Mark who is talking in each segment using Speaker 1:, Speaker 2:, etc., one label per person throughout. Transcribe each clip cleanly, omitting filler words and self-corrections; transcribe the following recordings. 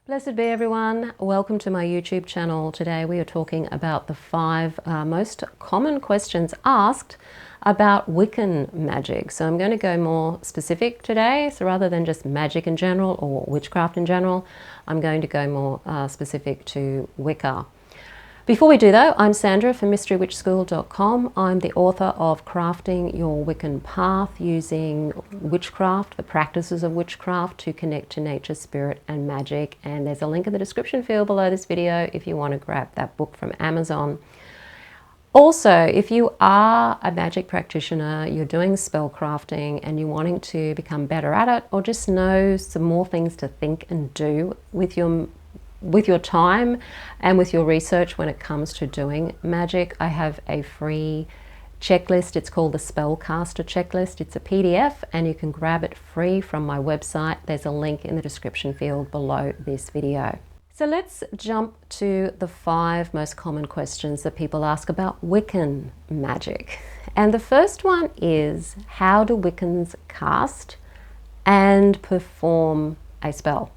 Speaker 1: Blessed be everyone. Welcome to my YouTube channel. Today we are talking about the 5 most common questions asked about Wiccan magic. So I'm going to go more specific today. So rather than just magic in general or witchcraft in general, I'm going to go more specific to Wicca. Before we do though, I'm Sandra from MysteryWitchSchool.com. I'm the author of Crafting Your Wiccan Path, using witchcraft, the practices of witchcraft, to connect to nature, spirit and magic. And there's a link in the description field below this video if you want to grab that book from Amazon. Also, if you are a magic practitioner, you're doing spell crafting and you're wanting to become better at it, or just know some more things to think and do with your time and with your research when it comes to doing magic, I have a free checklist. It's called the Spellcaster Checklist. It's a PDF and you can grab it free from my website. There's a link in the description field below this video. So let's jump to the 5 most common questions that people ask about Wiccan magic. And the first one is, how do Wiccans cast and perform a spell?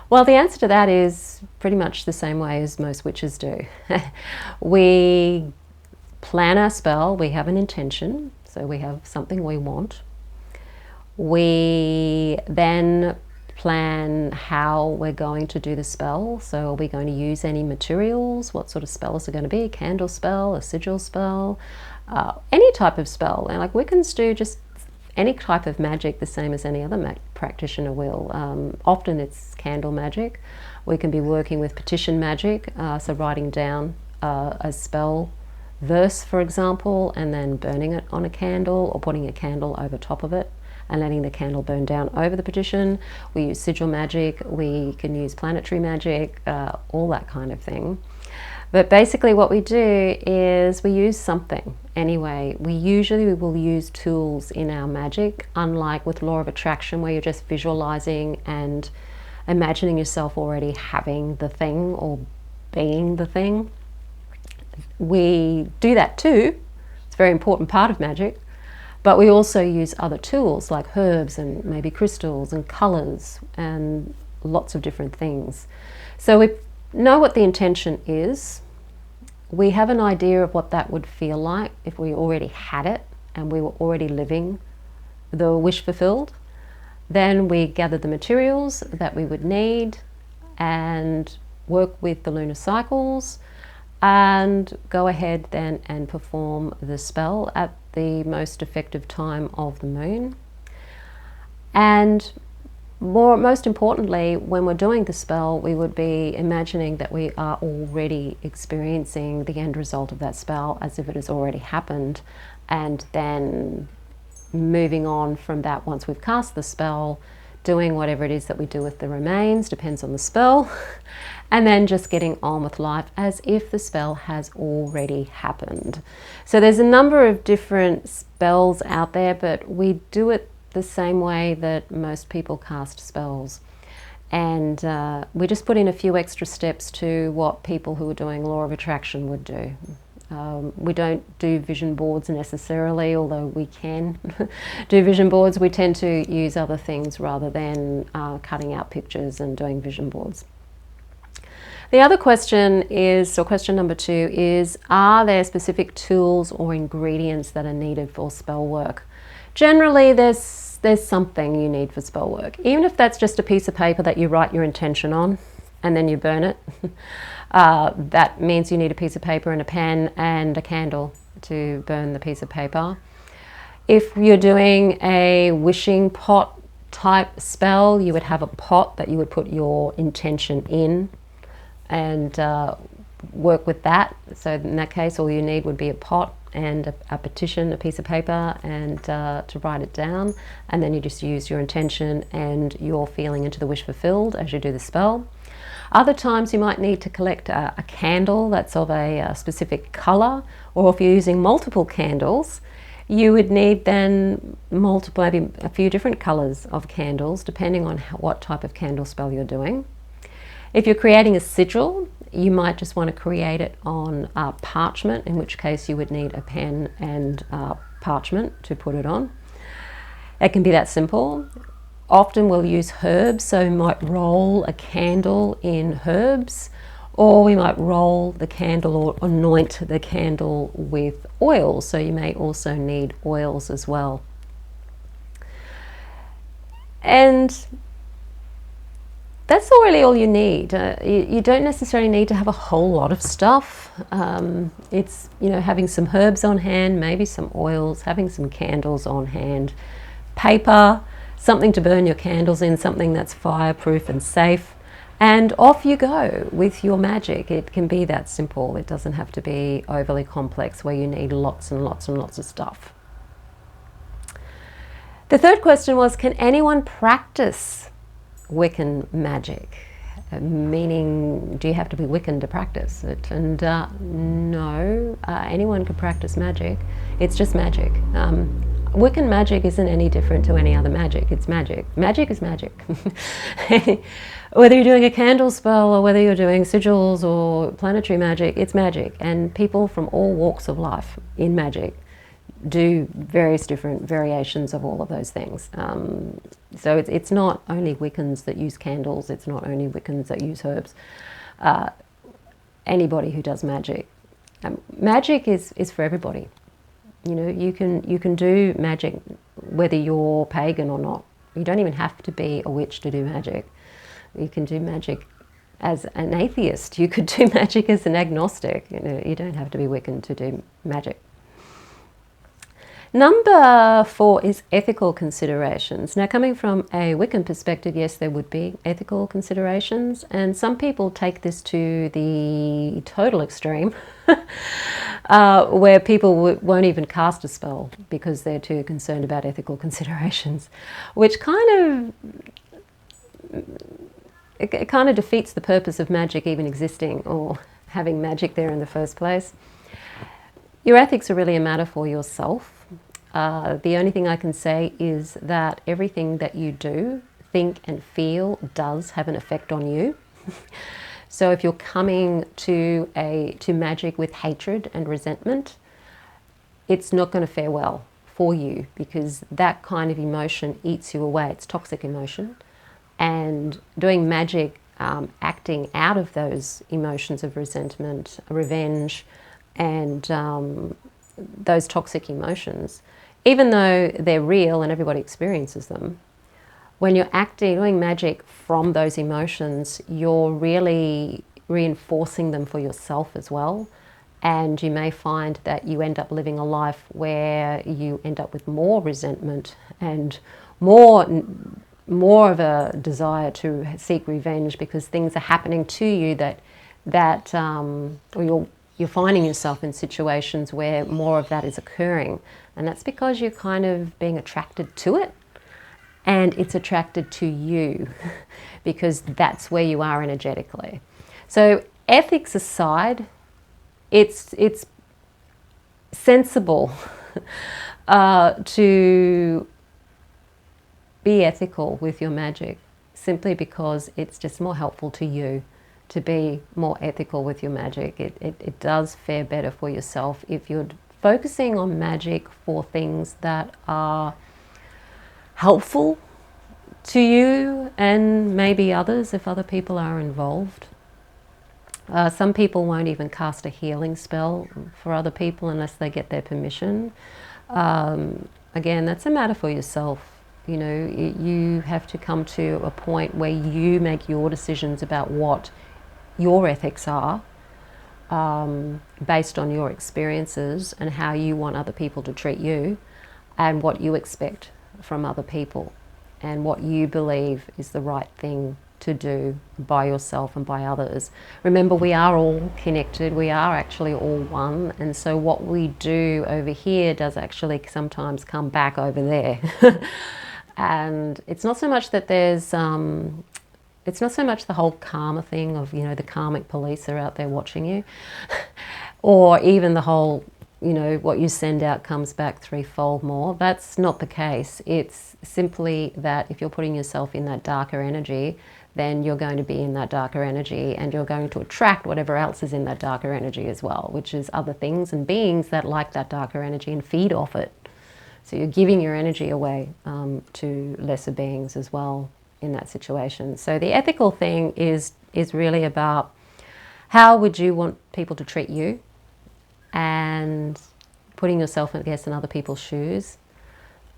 Speaker 1: Well, the answer to that is pretty much the same way as most witches do. We plan our spell, we have an intention, so we have something we want. We then plan how we're going to do the spell. So are we going to use any materials? What sort of spells are going to be? A candle spell, a sigil spell, any type of spell. And like Wiccans do just any type of magic the same as any other practitioner will. Often it's candle magic. We can be working with petition magic, so writing down a spell verse, for example, and then burning it on a candle, or putting a candle over top of it and letting the candle burn down over the petition. We use sigil magic, we can use planetary magic, all that kind of thing. But basically what we do is we use something anyway. We will use tools in our magic, unlike with law of attraction where you're just visualizing and imagining yourself already having the thing or being the thing. We do that too. It's a very important part of magic. But we also use other tools like herbs and maybe crystals and colors and lots of different things. So we know what the intention is. We have an idea of what that would feel like if we already had it and we were already living the wish fulfilled. Then we gather the materials that we would need and work with the lunar cycles and go ahead then and perform the spell at the most effective time of the moon. And most importantly, when we're doing the spell, we would be imagining that we are already experiencing the end result of that spell as if it has already happened, and then moving on from that once we've cast the spell, doing whatever it is that we do with the remains, depends on the spell, and then just getting on with life as if the spell has already happened. So there's a number of different spells out there, but we do it the same way that most people cast spells, and we just put in a few extra steps to what people who are doing law of attraction would do. We don't do vision boards necessarily, although we can do vision boards. We tend to use other things rather than cutting out pictures and doing vision boards. The other question is, or question number 2 is, are there specific tools or ingredients that are needed for spell work? Generally, there's something you need for spell work, even if that's just a piece of paper that you write your intention on and then you burn it. That means you need a piece of paper and a pen and a candle to burn the piece of paper. If you're doing a wishing pot type spell, you would have a pot that you would put your intention in and work with that. So in that case, all you need would be a pot and a petition, a piece of paper, and to write it down, and then you just use your intention and your feeling into the wish fulfilled as you do the spell. Other times you might need to collect a candle that's of a specific color, or if you're using multiple candles, you would need then maybe a few different colors of candles depending on what type of candle spell you're doing. If you're creating a sigil, you might just want to create it on parchment, in which case you would need a pen and parchment to put it on. It can be that simple. often we'll use herbs, so we might roll a candle in herbs, or we might roll the candle or anoint the candle with oil, so you may also need oils as well. And that's really all you need. You don't necessarily need to have a whole lot of stuff. It's, having some herbs on hand, maybe some oils, having some candles on hand, paper, something to burn your candles in, something that's fireproof and safe, and off you go with your magic. It can be that simple. It doesn't have to be overly complex where you need lots and lots and lots of stuff. The third question was, can anyone practice Wiccan magic? Meaning, do you have to be Wiccan to practice it? And no, anyone can practice magic. It's just magic. Wiccan magic isn't any different to any other magic. It's magic. Magic is magic. Whether you're doing a candle spell or whether you're doing sigils or planetary magic, it's magic. And people from all walks of life in magic do various different variations of all of those things. So it's not only Wiccans that use candles, it's not only Wiccans that use herbs. Anybody who does magic. Magic is for everybody. You can do magic whether you're pagan or not. You don't even have to be a witch to do magic. You can do magic as an atheist. You could do magic as an agnostic. You don't have to be Wiccan to do magic. Number 4 is ethical considerations. Now, coming from a Wiccan perspective, yes, there would be ethical considerations, and some people take this to the total extreme, where people won't even cast a spell because they're too concerned about ethical considerations, which kind of defeats the purpose of magic even existing or having magic there in the first place. Your ethics are really a matter for yourself. The only thing I can say is that everything that you do, think and feel does have an effect on you. So if you're coming to magic with hatred and resentment, it's not going to fare well for you, because that kind of emotion eats you away. It's toxic emotion. And doing magic, acting out of those emotions of resentment, revenge, and those toxic emotions, even though they're real and everybody experiences them, when you're doing magic from those emotions, you're really reinforcing them for yourself as well. And you may find that you end up living a life where you end up with more resentment and more of a desire to seek revenge, because things are happening to you or you're finding yourself in situations where more of that is occurring. And that's because you're kind of being attracted to it, and it's attracted to you because that's where you are energetically. So ethics aside, it's sensible to be ethical with your magic, simply because it's just more helpful to you to be more ethical with your magic. It does fare better for yourself if you're focusing on magic for things that are helpful to you and maybe others if other people are involved. Some people won't even cast a healing spell for other people unless they get their permission. Again, that's a matter for yourself. You have to come to a point where you make your decisions about what your ethics are, based on your experiences and how you want other people to treat you, and what you expect from other people, and what you believe is the right thing to do by yourself and by others. Remember, we are all connected. We are actually all one. And so what we do over here does actually sometimes come back over there. And it's not so much that there's it's not so much the whole karma thing of, the karmic police are out there watching you, or even the whole, what you send out comes back threefold more. That's not the case. It's simply that if you're putting yourself in that darker energy, then you're going to be in that darker energy, and you're going to attract whatever else is in that darker energy as well, which is other things and beings that like that darker energy and feed off it. So you're giving your energy away to lesser beings as well in that situation. So the ethical thing is really about how would you want people to treat you, and putting yourself, I guess, in other people's shoes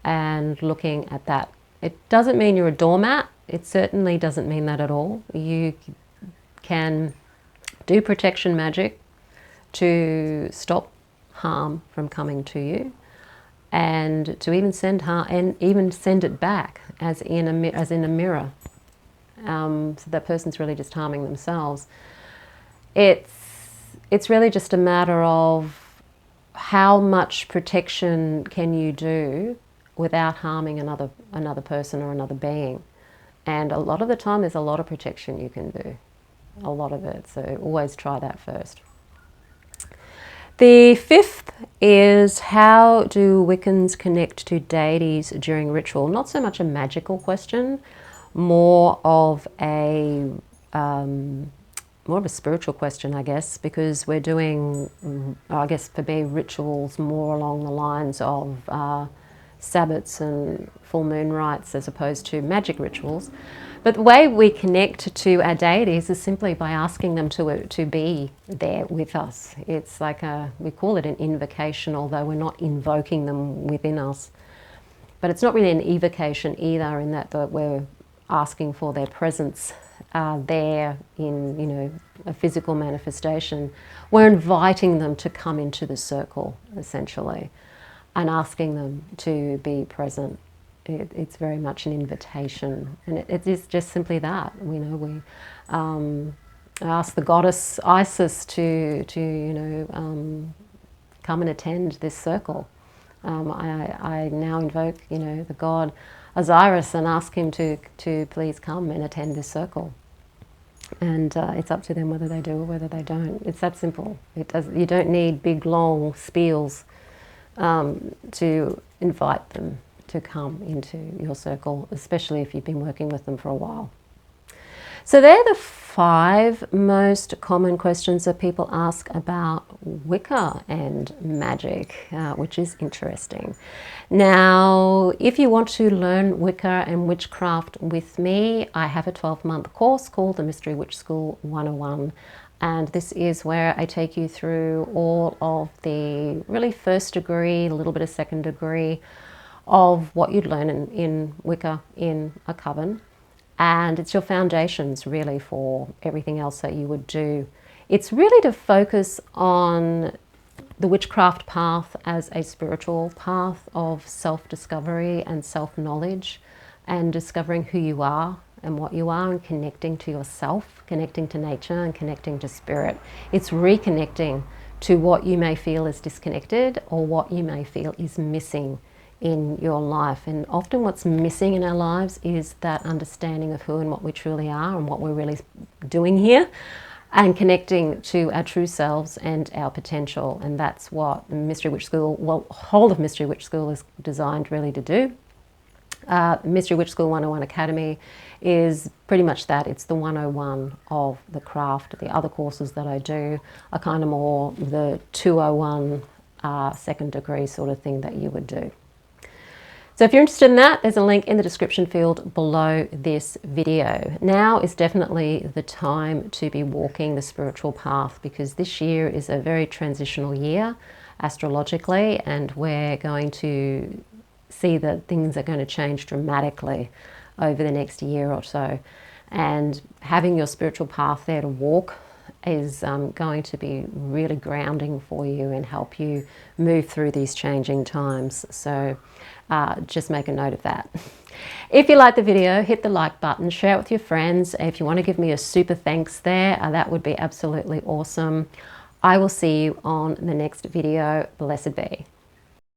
Speaker 1: and looking at that. It doesn't mean you're a doormat. It certainly doesn't mean that at all. You can do protection magic to stop harm from coming to you, and to even send harm, and even send it back as in a mirror. So that person's really just harming themselves. It's really just a matter of how much protection can you do without harming another person or another being. And a lot of the time there's a lot of protection you can do, a lot of it. So always try that first. The fifth is, how do Wiccans connect to deities during ritual? Not so much a magical question, more of a spiritual question, I guess, because we're doing, I guess for me, rituals more along the lines of Sabbats and full moon rites as opposed to magic rituals. But the way we connect to our deities is simply by asking them to be there with us. It's like we call it an invocation, although we're not invoking them within us. But it's not really an evocation either, in that we're asking for their presence there in, a physical manifestation. We're inviting them to come into the circle, essentially, and asking them to be present. It's very much an invitation, and it is just simply that. We ask the goddess Isis to come and attend this circle. I now invoke the god Osiris and ask him to please come and attend this circle. And it's up to them whether they do or whether they don't. It's that simple. You don't need big long spiels to invite them to come into your circle, especially if you've been working with them for a while. So they're the 5 most common questions that people ask about Wicca and magic, which is interesting. Now, if you want to learn Wicca and witchcraft with me, I have a 12-month course called the Mystery Witch School 101. And this is where I take you through all of the really first degree, a little bit of second degree, of what you'd learn in Wicca in a coven. And it's your foundations really for everything else that you would do. It's really to focus on the witchcraft path as a spiritual path of self-discovery and self-knowledge, and discovering who you are and what you are, and connecting to yourself, connecting to nature, and connecting to spirit. It's reconnecting to what you may feel is disconnected, or what you may feel is missing in your life. And often what's missing in our lives is that understanding of who and what we truly are and what we're really doing here, and connecting to our true selves and our potential. And that's what Mystery Witch School, well, whole of Mystery Witch School is designed really to do. Mystery Witch School 101 Academy is pretty much that. It's the 101 of the craft. The other courses that I do are kind of more the 201 second degree sort of thing that you would do. So if you're interested in that, there's a link in the description field below this video. Now is definitely the time to be walking the spiritual path, because this year is a very transitional year astrologically, and we're going to see that things are going to change dramatically over the next year or so. And having your spiritual path there to walk is going to be really grounding for you and help you move through these changing times. So just make a note of that. If you like the video, hit the like button, share it with your friends. If you want to give me a super thanks there, that would be absolutely awesome. I will see you on the next video. Blessed be.